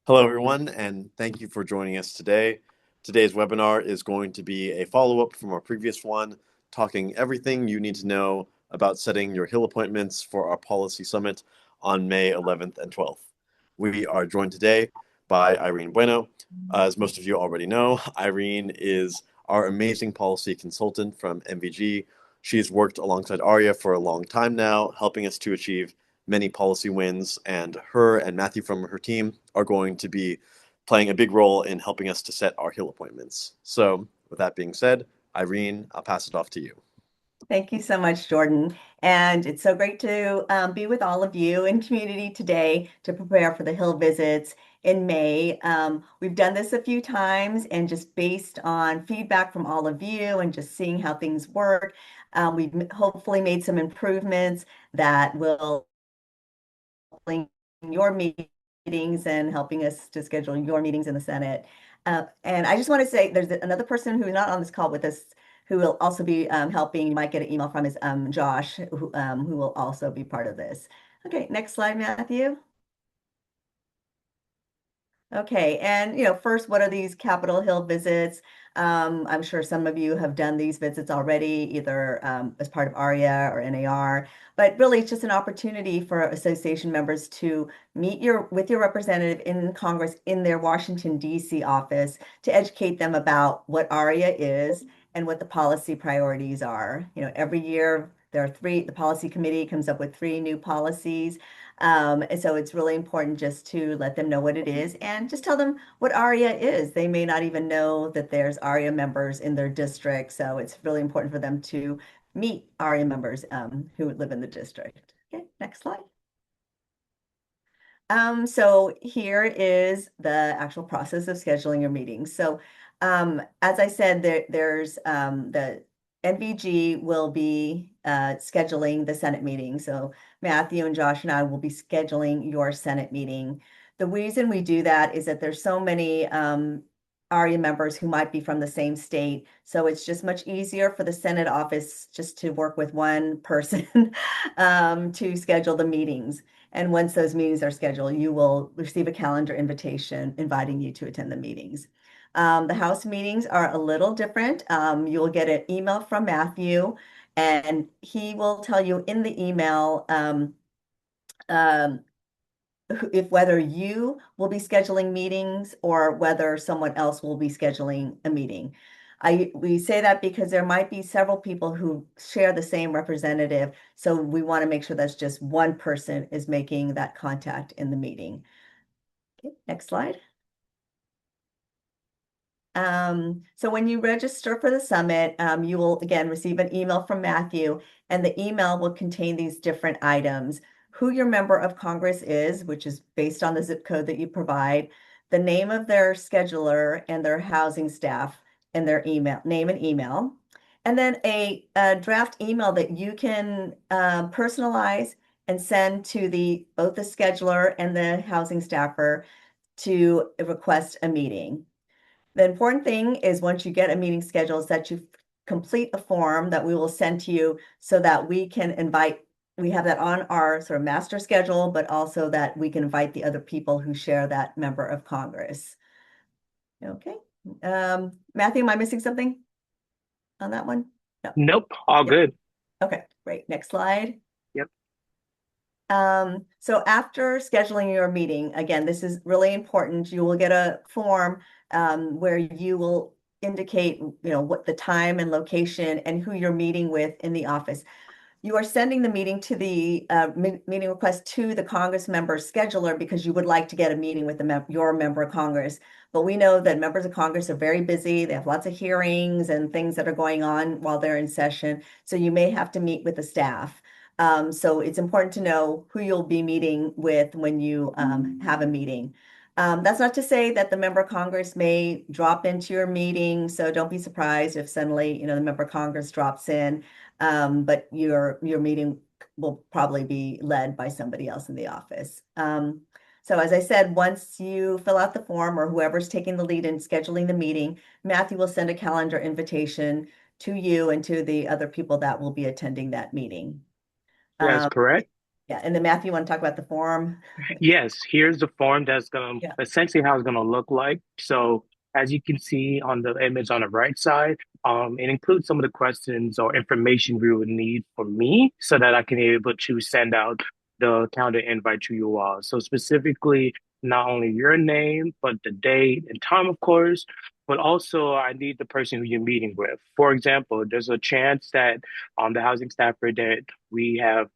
Hello, everyone, and thank you for joining us today. Today's webinar is going to be a follow-up from our previous one, talking everything you need to know about setting your Hill appointments for our policy summit on May 11th and 12th. We are joined today by Irene Bueno. As most of you already know, Irene is our amazing policy consultant from MVG. She's worked alongside Aria for a long time now, helping us to achieve many policy wins, and her and Matthew from her team are going to be playing a big role in helping us to set our Hill appointments. So with that being said, Irene, I'll pass it off to you. Thank you so much, Jordan. And it's so great to be with all of you in community today to prepare for the Hill visits in May. We've done this a few times, and just based on feedback from all of you and just seeing how things work, we've hopefully made some improvements that will help your meetings and helping us to schedule your meetings in the Senate. And I just want to say there's another person who's not on this call with us who will also be helping. You might get an email from his Josh, who will also be part of this. Okay, next slide, Matthew. Okay, and first, what are these Capitol Hill visits? I'm sure some of you have done these visits already, either as part of ARIA or NAR, but really it's just an opportunity for association members to meet with your representative in Congress in their Washington, D.C. office to educate them about what ARIA is and what the policy priorities are. Every year there are the policy committee comes up with 3 new policies. And so it's really important just to let them know what it is and just tell them what ARIA is. They may not even know that there's ARIA members in their district. So it's really important for them to meet ARIA members who live in the district. Okay, next slide. So here is the actual process of scheduling your meetings. So as I said, there's the NVG will be scheduling the Senate meeting. So Matthew and Josh and I will be scheduling your Senate meeting. The reason we do that is that there's so many ARIA members who might be from the same state. So it's just much easier for the Senate office just to work with one person to schedule the meetings. And once those meetings are scheduled, you will receive a calendar invitation inviting you to attend the meetings. The House meetings are a little different. You will get an email from Matthew, and he will tell you in the email um, if whether you will be scheduling meetings or whether someone else will be scheduling a meeting. We say that because there might be several people who share the same representative, so we want to make sure that's just one person is making that contact in the meeting. Okay, next slide. So when you register for the summit, you will again receive an email from Matthew, and the email will contain these different items: who your member of Congress is, which is based on the zip code that you provide, the name of their scheduler and their housing staff, and their email name and email, and then a draft email that you can personalize and send to both the scheduler and the housing staffer to request a meeting. The important thing is once you get a meeting scheduled is that you complete a form that we will send to you so that we have that on our sort of master schedule, but also that we can invite the other people who share that member of Congress. Okay. Matthew, am I missing something on that one? No. Nope, all Yeah. good. Okay, great. Next slide. Yep. So after scheduling your meeting, again, this is really important. You will get a form where you will indicate, what the time and location and who you're meeting with in the office. You are sending the meeting to the meeting request to the Congress member scheduler because you would like to get a meeting with your member of Congress. But we know that members of Congress are very busy. They have lots of hearings and things that are going on while they're in session. So you may have to meet with the staff. So it's important to know who you'll be meeting with when you have a meeting. That's not to say that the member of Congress may drop into your meeting, so don't be surprised if suddenly, the member of Congress drops in, but your meeting will probably be led by somebody else in the office. So as I said, once you fill out the form or whoever's taking the lead in scheduling the meeting, Matthew will send a calendar invitation to you and to the other people that will be attending that meeting. That's Um, correct. Yeah, and then Matthew, you want to talk about the form? Yes, here's the form that's going Yeah. to essentially how it's going to look like. So, as you can see on the image on the right side, it includes some of the questions or information we would need for me so that I can be able to send out the calendar invite to you all. So, specifically, not only your name, but the date and time, of course, but also I need the person who you're meeting with. For example, there's a chance that the housing staffer that we have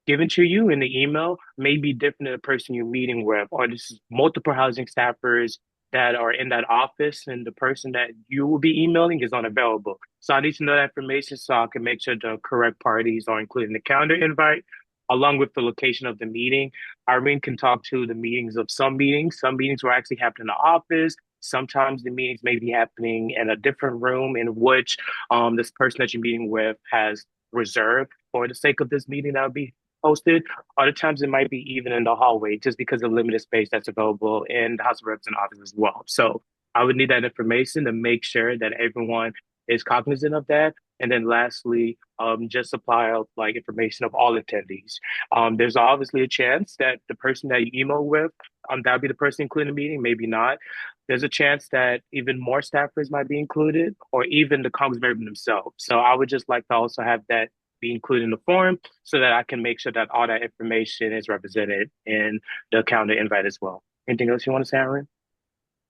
given to you in the email may be different than the person you're meeting with, or this is multiple housing staffers that are in that office, and the person that you will be emailing is unavailable. So I need to know that information so I can make sure the correct parties are included in the calendar invite, along with the location of the meeting. Irene can talk to the meetings of some meetings. Some meetings will actually happen in the office. Sometimes the meetings may be happening in a different room in which this person that you're meeting with has reserved for the sake of this meeting that will be posted. Other times it might be even in the hallway just because of limited space that's available in the House of Representatives office as well. So I would need that information to make sure that everyone is cognizant of that. And then lastly, just supply of like information of all attendees. There's obviously a chance that the person that you email with, that'll be the person included in the meeting, maybe not. There's a chance that even more staffers might be included, or even the congressmen themselves. So I would just like to also have that be included in the form so that I can make sure that all that information is represented in the calendar invite as well. Anything else you want to say, Aaron?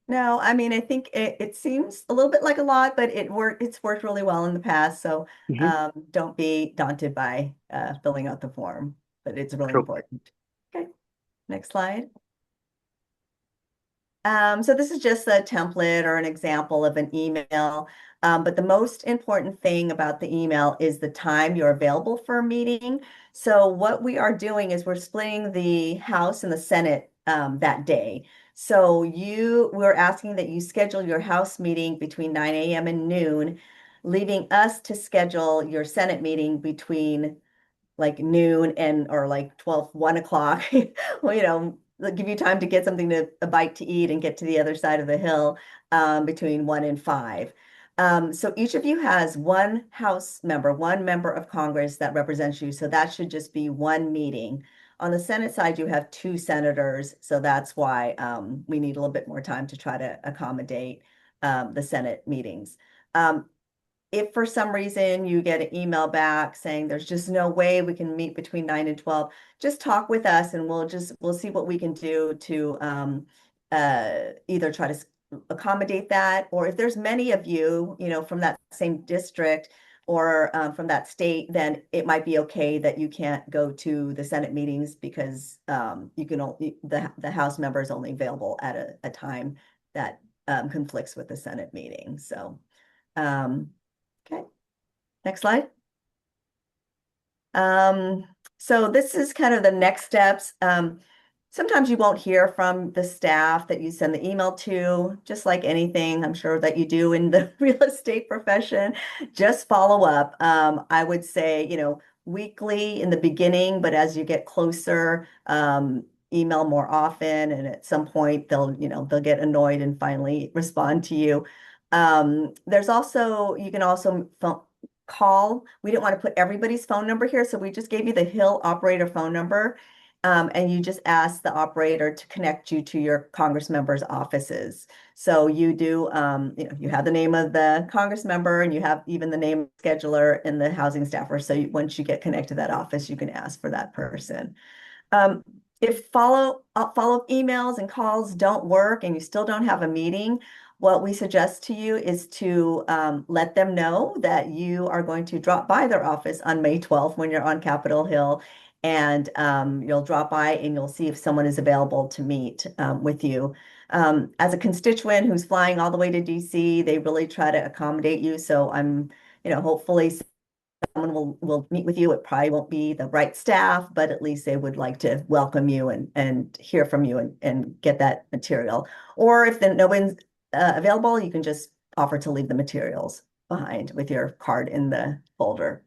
No, I mean, I think it seems a little bit like a lot, but it's worked really well in the past. So Mm-hmm. don't be daunted by filling out the form, but it's really Cool. important. Okay, next slide. So this is just a template or an example of an email. But the most important thing about the email is the time you're available for a meeting. So what we are doing is we're splitting the House and the Senate that day. So we're asking that you schedule your House meeting between 9 a.m. and noon, leaving us to schedule your Senate meeting between like noon and or like 1 o'clock. Well, give you time to get something to a bite to eat and get to the other side of the hill between 1 and 5. So each of you has one House member, one member of Congress that represents you. So that should just be one meeting. On the Senate side, you have two senators. So that's why we need a little bit more time to try to accommodate the Senate meetings. If for some reason you get an email back saying there's just no way we can meet between 9 and 12, just talk with us and we'll see what we can do to either try to accommodate that, or if there's many of you, from that same district or from that state, then it might be okay that you can't go to the Senate meetings because you can only the House member is only available at a time that conflicts with the Senate meeting. So um, okay, next slide. Um, so this is kind of the next steps. Sometimes you won't hear from the staff that you send the email to, just like anything I'm sure that you do in the real estate profession. Just follow up. I would say, weekly in the beginning, but as you get closer, email more often, and at some point they'll get annoyed and finally respond to you. You can also call. We didn't want to put everybody's phone number here, so we just gave you the Hill operator phone number. And you just ask the operator to connect you to your Congress members' offices. So you have the name of the Congress member and you have even the name of the scheduler and the housing staffer. So once you get connected to that office, you can ask for that person. Um, if follow-up emails and calls don't work and you still don't have a meeting, what we suggest to you is to let them know that you are going to drop by their office on May 12th when you're on Capitol Hill, and you'll drop by and you'll see if someone is available to meet with you. As a constituent who's flying all the way to DC, they really try to accommodate you. So hopefully someone will meet with you. It probably won't be the right staff, but at least they would like to welcome you and hear from you and get that material. Or if no one's available, you can just offer to leave the materials behind with your card in the folder.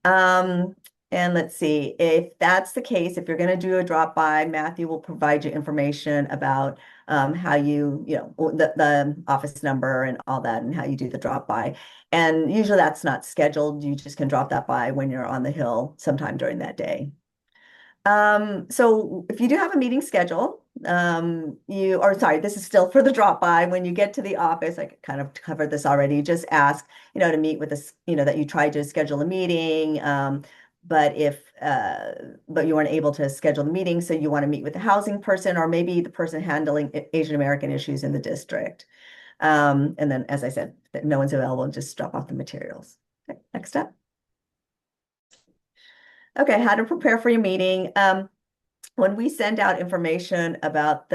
Um, and let's see, if that's the case, if you're going to do a drop by, Matthew will provide you information about how the office number and all that and how you do the drop by. And usually that's not scheduled. You just can drop that by when you're on the Hill sometime during that day. So if you do have a meeting schedule, or sorry, this is still for the drop by. When you get to the office, I kind of covered this already. Just ask, to meet with this, that you tried to schedule a meeting. But you weren't able to schedule the meeting, so you want to meet with the housing person or maybe the person handling Asian American issues in the district. And then, as I said, that no one's available, just drop off the materials. Okay, next step. Okay, how to prepare for your meeting. When we send out information about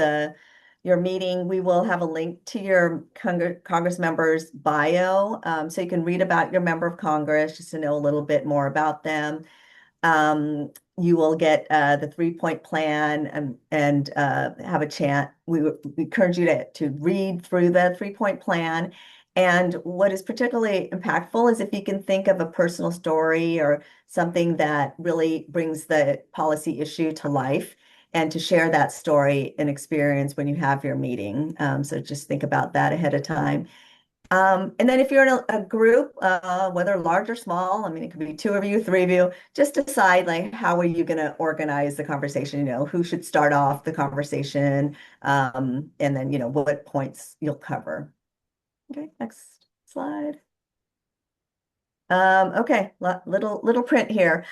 your meeting, we will have a link to your Congress member's bio, so you can read about your member of Congress just to know a little bit more about them. You will get the 3-point plan and have a chance. We encourage you to read through the 3-point plan. And what is particularly impactful is if you can think of a personal story or something that really brings the policy issue to life and to share that story and experience when you have your meeting. So just think about that ahead of time. And then if you're in a group, whether large or small, I mean, it could be 2 of you, 3 of you, just decide like, how are you going to organize the conversation? Who should start off the conversation? And then, what points you'll cover. Okay, next slide. Okay, little print here.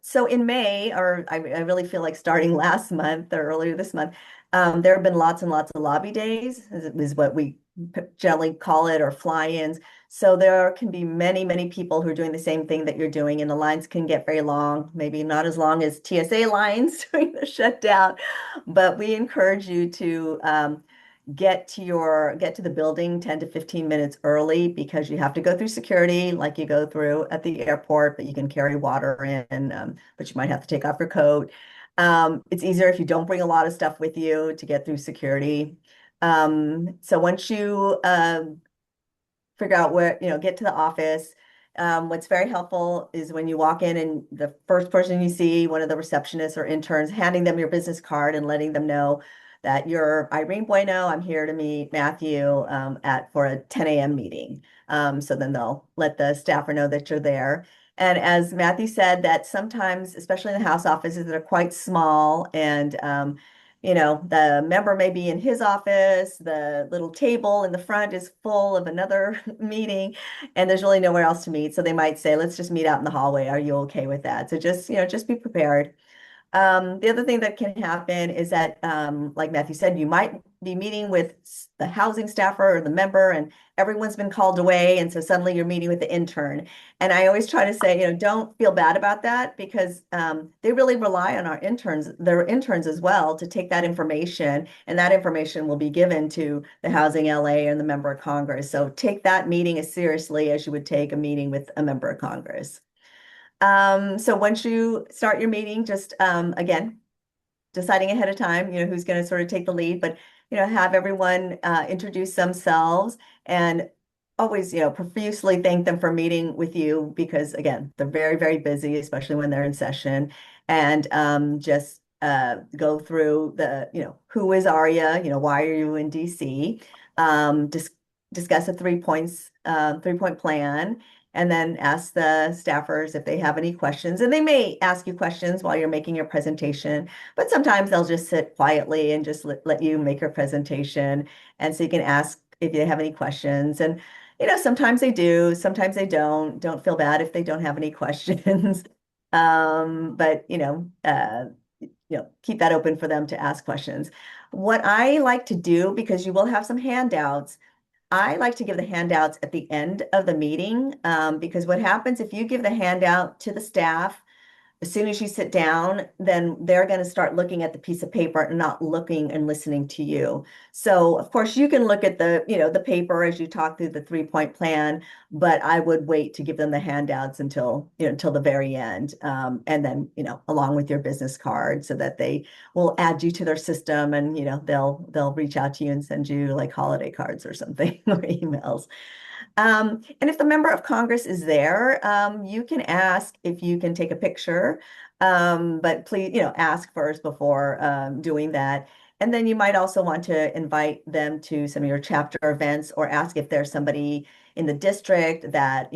So in May, or I really feel like starting last month or earlier this month, there have been lots and lots of lobby days, is what we generally call it, or fly-ins. So there can be many, many people who are doing the same thing that you're doing, and the lines can get very long, maybe not as long as TSA lines during the shutdown, but we encourage you to get to the building 10 to 15 minutes early, because you have to go through security like you go through at the airport, but you can carry water in, but you might have to take off your coat. It's easier if you don't bring a lot of stuff with you to get through security. So once you figure out where, get to the office, what's very helpful is when you walk in and the first person you see, one of the receptionists or interns, handing them your business card and letting them know that you're Irene Bueno. I'm here to meet Matthew for a 10 a.m. meeting. So then they'll let the staffer know that you're there. And as Matthew said, that sometimes, especially in the House offices that are quite small, and the member may be in his office, the little table in the front is full of another meeting, and there's really nowhere else to meet. So they might say, let's just meet out in the hallway. Are you okay with that? So just be prepared. The other thing that can happen is that, like Matthew said, you might be meeting with the housing staffer or the member, and everyone's been called away, and so suddenly you're meeting with the intern. And I always try to say, don't feel bad about that, because they really rely on their interns as well, to take that information, and that information will be given to the Housing LA and the member of Congress. So take that meeting as seriously as you would take a meeting with a member of Congress. So once you start your meeting, just again, deciding ahead of time, who's going to sort of take the lead, but have everyone introduce themselves, and always, profusely thank them for meeting with you, because again, they're very, very busy, especially when they're in session, and just go through who is Aria, why are you in DC? Discuss a 3-point plan, and then ask the staffers if they have any questions. And they may ask you questions while you're making your presentation, but sometimes they'll just sit quietly and just let you make your presentation. And so you can ask if they have any questions. And, sometimes they do, sometimes they don't. Don't feel bad if they don't have any questions. But, keep that open for them to ask questions. What I like to do, because you will have some handouts, I like to give the handouts at the end of the meeting, because what happens if you give the handout to the staff, as soon as you sit down, then they're going to start looking at the piece of paper and not looking and listening to you. So of course you can look at the paper as you talk through the 3-point plan, but I would wait to give them the handouts until the very end, and then along with your business card, so that they will add you to their system, and they'll reach out to you and send you like holiday cards or something or emails. And if the member of Congress is there, you can ask if you can take a picture, but please, ask first before doing that. And then you might also want to invite them to some of your chapter events, or ask if there's somebody in the district that,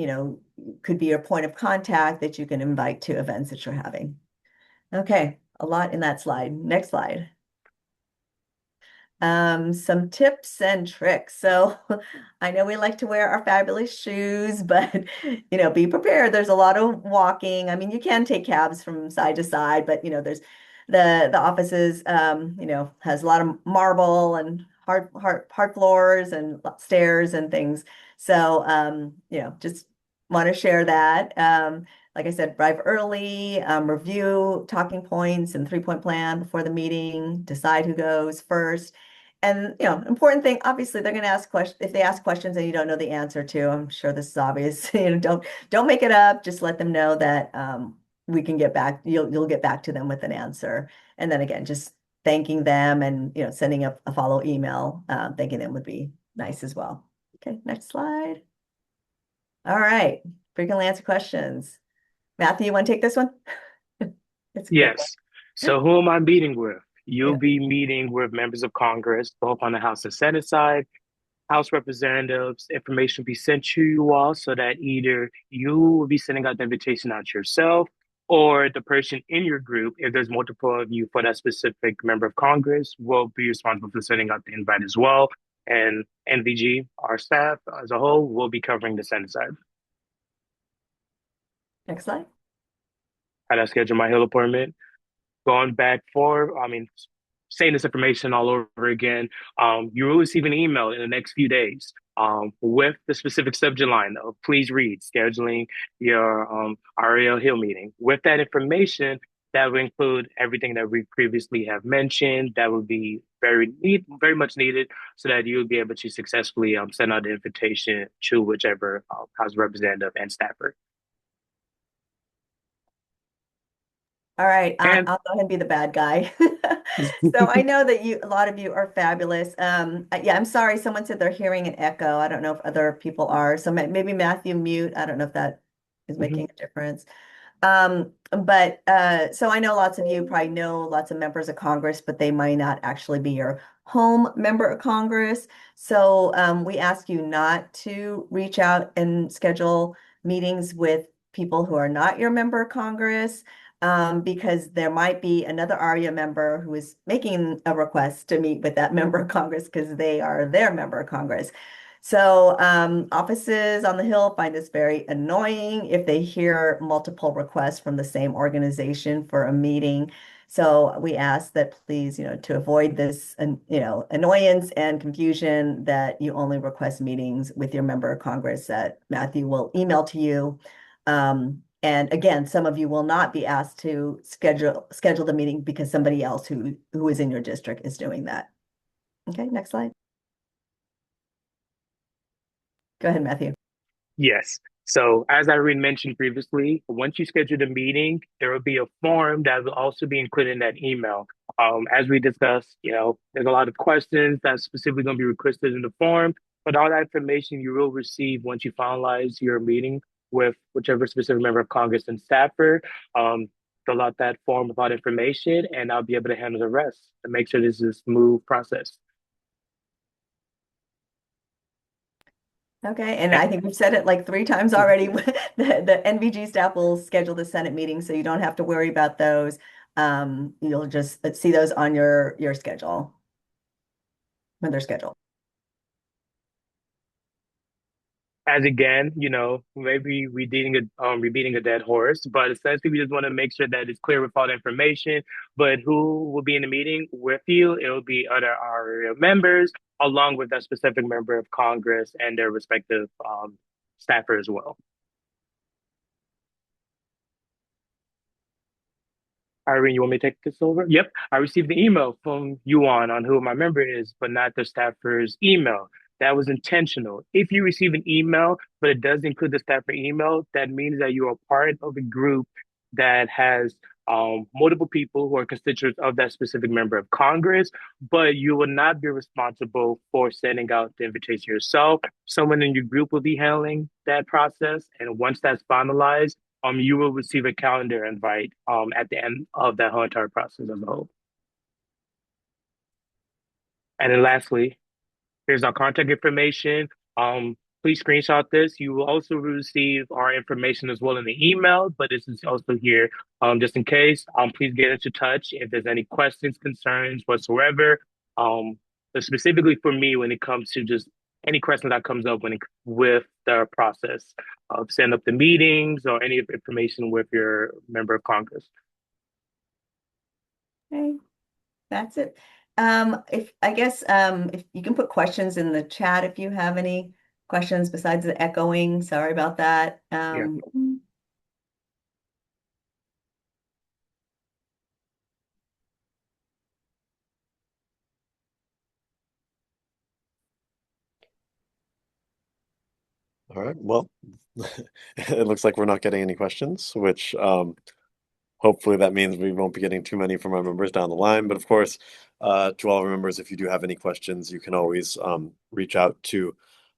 could be your point of contact that you can invite to events that you're having. Okay, a lot in that slide. Next slide. Some tips and tricks. So I know we like to wear our fabulous shoes, but be prepared. There's a lot of walking. I mean, you can take cabs from side to side, but there's the offices has a lot of marble and hard floors and stairs and things. So just want to share that. Like I said, arrive early, review talking points and 3-point plan before the meeting, decide who goes first. And important thing, obviously, they're going to ask questions. If they ask questions and you don't know the answer to, I'm sure this is obvious. Don't make it up. Just let them know that we can get back. You'll get back to them with an answer. And then again, just thanking them and sending a follow email, thanking them would be nice as well. Okay, next slide. All right, frequently answered questions. Matthew, you want to take this one? It's a quick Yes. So who am I meeting with? You'll one. be meeting with members of Congress, both on the House and Senate side, House representatives. Information will be sent to you all so that either you will be sending out the invitation out yourself or the person in your group, if there's multiple of you for that specific member of Congress, will be responsible for sending out the invite as well. And NVG, our staff as a whole, will be covering the Senate side. Next slide. How to schedule my Hill appointment. Going back for, saying this information all over again, you will receive an email in the next few days with the specific subject line of please read, scheduling your REL Hill meeting. With that information, that will include everything that we previously have mentioned. That would be very much needed so that you'll be able to successfully send out the invitation to whichever House representative and staffer. All right, I'll And go ahead and be the bad guy. So I know that a lot of you are fabulous. Yeah, I'm sorry. Someone said they're hearing an echo. I don't know if other people are. So maybe Matthew mute. I don't know if that is making a difference. But so I know lots of you probably know lots of members of Congress, but they might not actually be your home member of Congress. So we ask you not to reach out and schedule meetings with people who are not your member of Congress, because there might be another ARIA member who is making a request to meet with that member of Congress because they are their member of Congress. So offices on the Hill find this very annoying if they hear multiple requests from the same organization for a meeting. So we ask that please, to avoid this, annoyance and confusion, that you only request meetings with your member of Congress that Matthew will email to you. And again, some of you will not be asked to schedule the meeting because somebody else who is in your district is doing that. Okay, next slide. Go ahead, Matthew. yes. So as Irene mentioned previously, once you schedule the meeting, there will be a form that will also be included in that email. As we discussed, there's a lot of questions that's specifically going to be requested in the form, but all that information you will receive once you finalize your meeting with whichever specific member of Congress and staffer. Fill out that form with all information, and I'll be able to handle the rest to make sure this is a smooth process. Okay, and I think we've said it like 3 times already. The NVG staff will schedule the Senate meeting, so you don't have to worry about those. You'll just see those on your schedule when they're scheduled. As again, maybe repeating a dead horse, but essentially we just want to make sure that it's clear with all the information. But who will be in the meeting with you? It will be other our members, along with that specific member of Congress and their respective staffer as well. Irene, you want me to take this over? Yep. I received the email from Yuan on who my member is, but not the staffer's email. That was intentional. If you receive an email, but it does include the staffer email, that means that you are part of a group that has multiple people who are constituents of that specific member of Congress, but you will not be responsible for sending out the invitation yourself. Someone in your group will be handling that process. And once that's finalized, you will receive a calendar invite at the end of that whole entire process as a whole. And then lastly, here's our contact information. please screenshot this. You will also receive our information as well in the email, but this is also here just in case. Please get into touch if there's any questions, concerns whatsoever. Um, but specifically for me, when it comes to just any question that comes up with the process of setting up the meetings or any information with your member of Congress. Okay, that's it. If I guess if you can put questions in the chat if you have any questions besides the echoing. Sorry about that. Yeah. All right. Well, it looks like we're not getting any questions, which hopefully that means we won't be getting too many from our members down the line. But of course, to all our members, if you do have any questions, you can always reach out to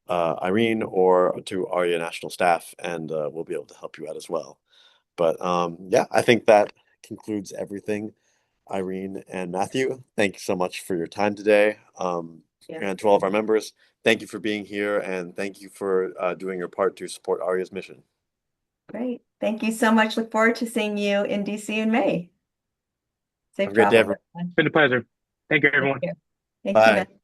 Irene or to ARIA National Staff, and we'll be able to help you out as well. But yeah, I think that concludes everything. Irene and Matthew, thank you so much for your time today. Yeah. And to all of our members, thank you for being here, and thank you for doing your part to support ARIA's mission. Great. Thank you so much. Look forward to seeing you in DC in May. Safe Have a great day, travel, everyone. everyone. It's been a pleasure. Thank you, Take everyone. care. Thank you, Bye. Matt.